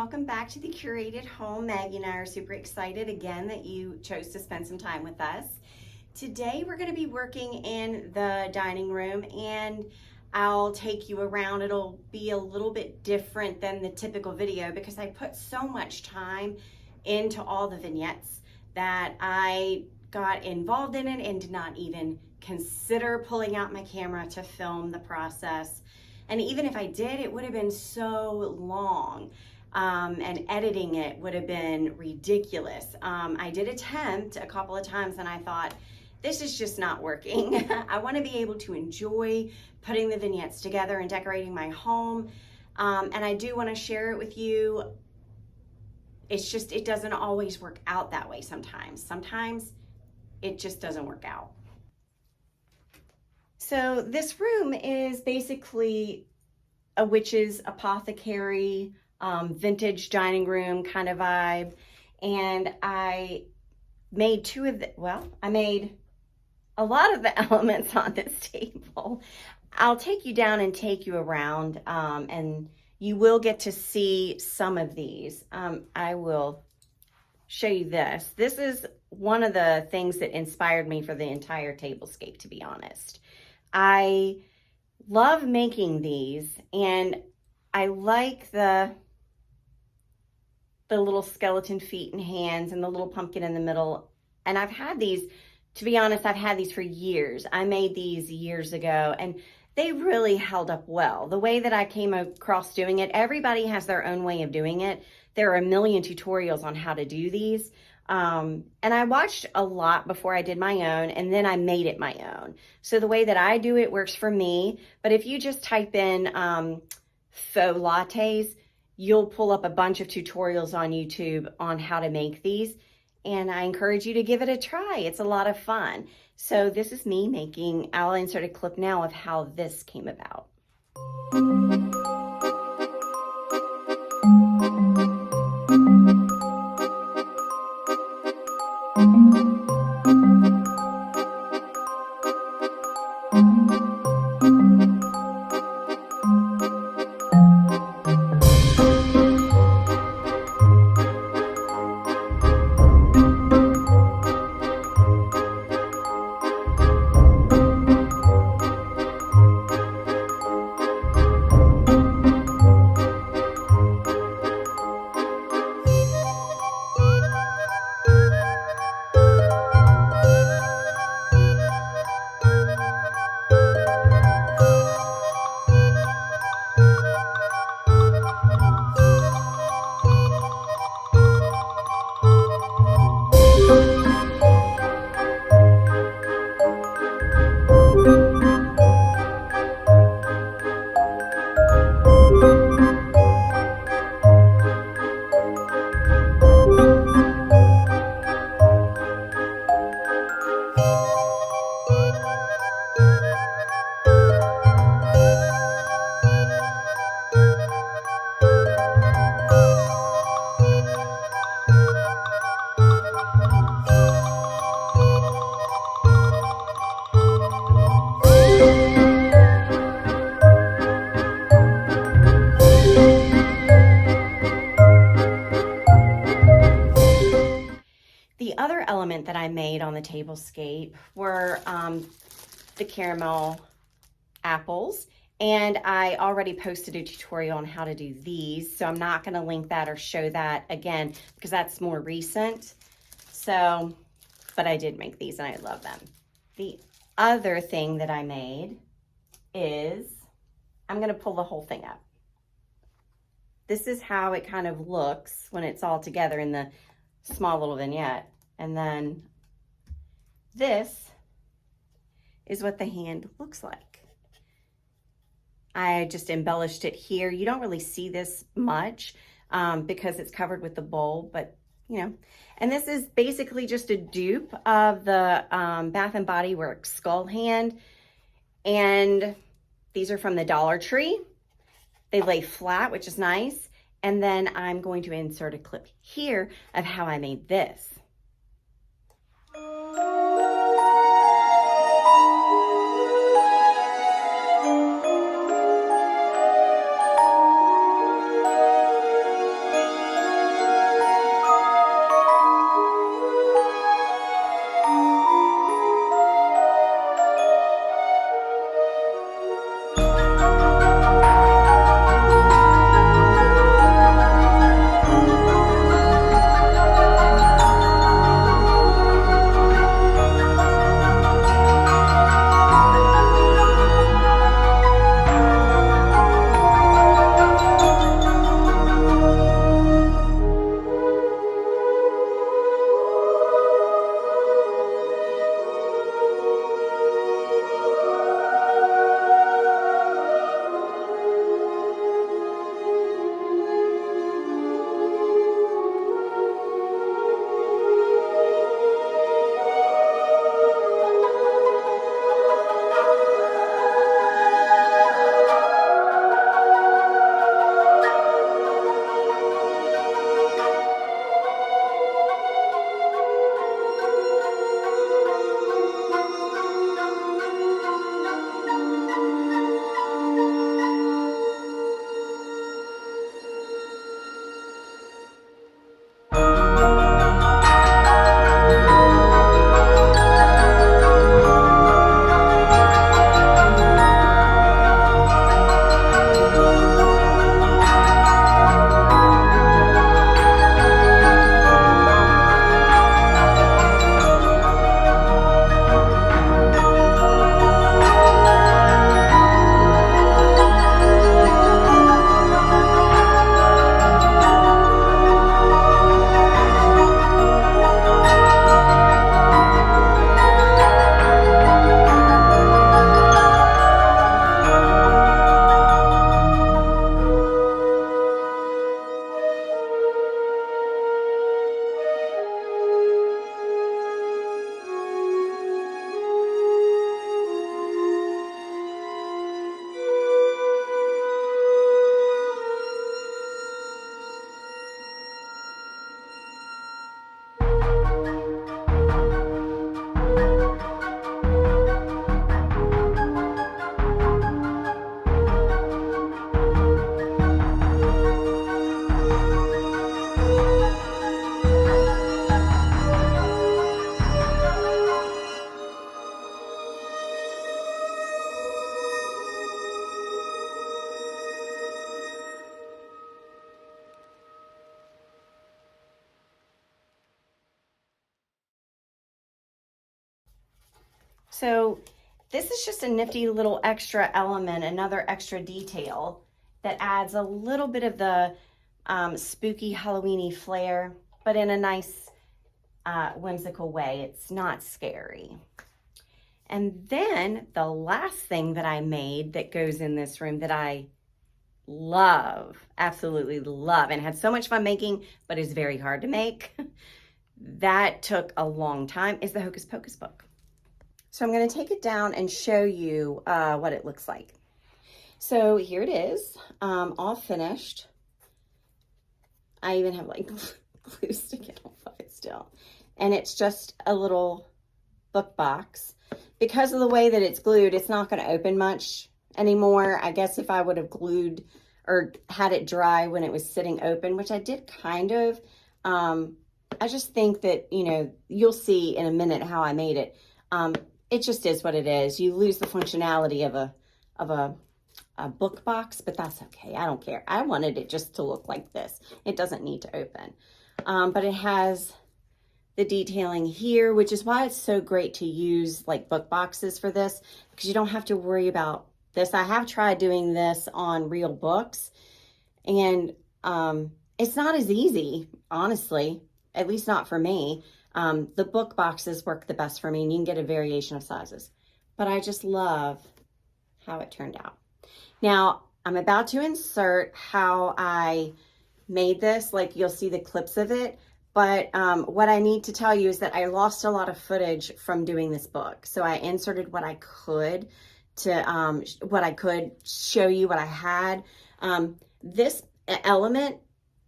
welcome back to the Curated Home. Maggie and I are super excited again that you chose to spend some time with us. Today we're going to be working in the dining room and I'll take you around. It'll be a little bit different than the typical video because I put so much time into all the vignettes that I got involved in it and did not even consider pulling out my camera to film the process. And even if I did, it would have been so long and editing it would have been ridiculous. I did attempt a couple of times and I thought, this is just not working. I want to be able to enjoy putting the vignettes together and decorating my home. And I do want to share it with you. It's just, it doesn't always work out that way sometimes. Sometimes it just doesn't work out. So this room is basically a witch's apothecary, vintage dining room kind of vibe. And I made I made a lot of the elements on this table. I'll take you down and take you around and you will get to see some of these. I will show you this. This is one of the things that inspired me for the entire tablescape, to be honest. I love making these and I like the little skeleton feet and hands and the little pumpkin in the middle. And I've had these, to be honest, I've had these for years. I made these years ago and they really held up well. The way that I came across doing it, everybody has their own way of doing it. There are a million tutorials on how to do these. And I watched a lot before I did my own, and then I made it my own. So the way that I do it works for me. But if you just type in faux lattes, you'll pull up a bunch of tutorials on YouTube on how to make these. And I encourage you to give it a try. It's a lot of fun. So this is me making, I'll insert a clip now of how this came about. The other element that I made on the tablescape were the caramel apples. And I already posted a tutorial on how to do these. So I'm not going to link that or show that again because that's more recent. So, but I did make these and I love them. The other thing that I made is, I'm going to pull the whole thing up. This is how it kind of looks when it's all together in the small little vignette. And then this is what the hand looks like. I just embellished it here. You don't really see this much because it's covered with the bowl, but you know. And this is basically just a dupe of the Bath & Body Works skull hand. And these are from the Dollar Tree. They lay flat, which is nice. And then I'm going to insert a clip here of how I made this. So this is just a nifty little extra element, another extra detail that adds a little bit of the spooky Halloween-y flair, but in a nice whimsical way. It's not scary. And then the last thing that I made that goes in this room that I love, absolutely love, and had so much fun making, but is very hard to make, that took a long time, is the Hocus Pocus book. So I'm going to take it down and show you what it looks like. So here it is, all finished. I even have like glue sticking off of it still. And it's just a little book box. Because of the way that it's glued, it's not going to open much anymore. I guess if I would have glued or had it dry when it was sitting open, which I did kind of, I just think that, you know, you'll see in a minute how I made it. It just is what it is. You lose the functionality of a book box, but that's okay. I don't care. I wanted it just to look like this. It doesn't need to open. But it has the detailing here, which is why it's so great to use like book boxes for this, because you don't have to worry about this. I have tried doing this on real books, and it's not as easy, honestly, at least not for me. The book boxes work the best for me, and you can get a variation of sizes. But I just love how it turned out. Now, I'm about to insert how I made this, like you'll see the clips of it. But what I need to tell you is that I lost a lot of footage from doing this book. So I inserted what I could to show you what I had. This element,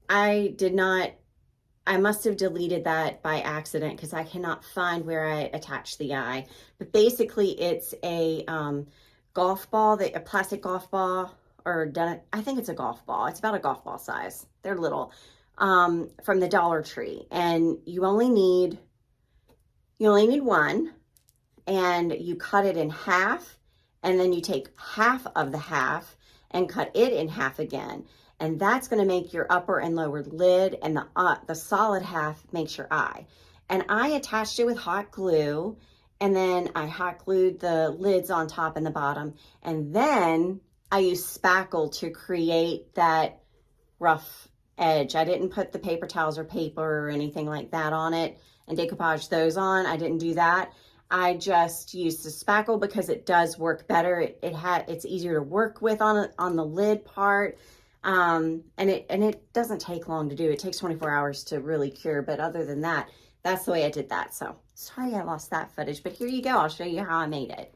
I must have deleted that by accident because I cannot find where I attached the eye. But basically it's a golf ball, a plastic golf ball, or I think it's a golf ball. It's about a golf ball size. They're little. From the Dollar Tree, and you only need one, and you cut it in half, and then you take half of the half and cut it in half again, and that's going to make your upper and lower lid, and the solid half makes your eye. And I attached it with hot glue, and then I hot glued the lids on top and the bottom, and then I used spackle to create that rough edge. I didn't put the paper towels or paper or anything like that on it and decoupage those on. I didn't do that. I just used the spackle because it does work better. It's easier to work with on the lid part. And it doesn't take long to do. It takes 24 hours to really cure, but other than that, that's the way I did that. So sorry I lost that footage, but here you go. I'll show you how I made it.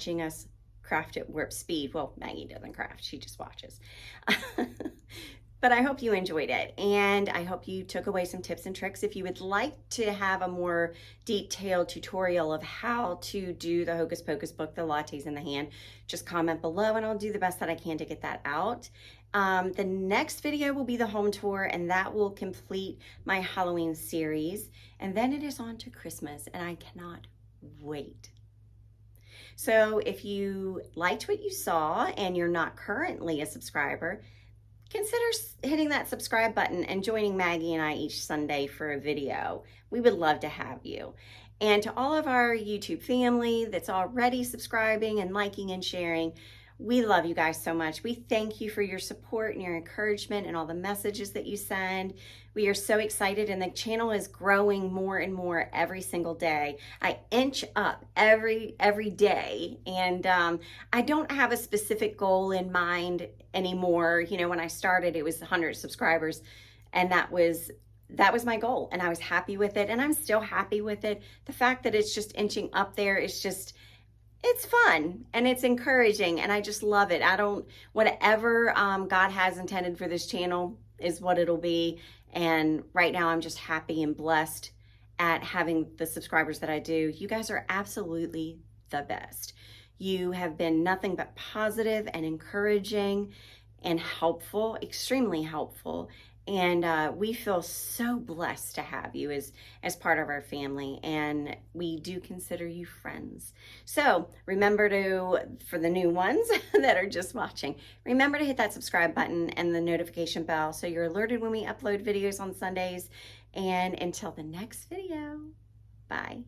watching us craft at warp speed. Well, Maggie doesn't craft, she just watches. But I hope you enjoyed it, and I hope you took away some tips and tricks. If you would like to have a more detailed tutorial of how to do the Hocus Pocus book, The Lattes in the Hand, just comment below and I'll do the best that I can to get that out. The next video will be the home tour, and that will complete my Halloween series. And then it is on to Christmas, and I cannot wait. So if you liked what you saw and you're not currently a subscriber, consider hitting that subscribe button and joining Maggie and I each Sunday for a video. We would love to have you. And to all of our YouTube family that's already subscribing and liking and sharing, we love you guys so much. We thank you for your support and your encouragement and all the messages that you send. We are so excited, and the channel is growing more and more every single day. I inch up every day, and I don't have a specific goal in mind anymore. You know, when I started, it was 100 subscribers, and that was my goal, and I was happy with it, and I'm still happy with it. The fact that it's just inching up there is just, it's fun and it's encouraging, and I just love it. Whatever God has intended for this channel is what it'll be. And right now I'm just happy and blessed at having the subscribers that I do. You guys are absolutely the best. You have been nothing but positive and encouraging and helpful, extremely helpful. And we feel so blessed to have you as part of our family, and we do consider you friends. So remember for the new ones that are just watching, remember to hit that subscribe button and the notification bell so you're alerted when we upload videos on Sundays. And until the next video, bye.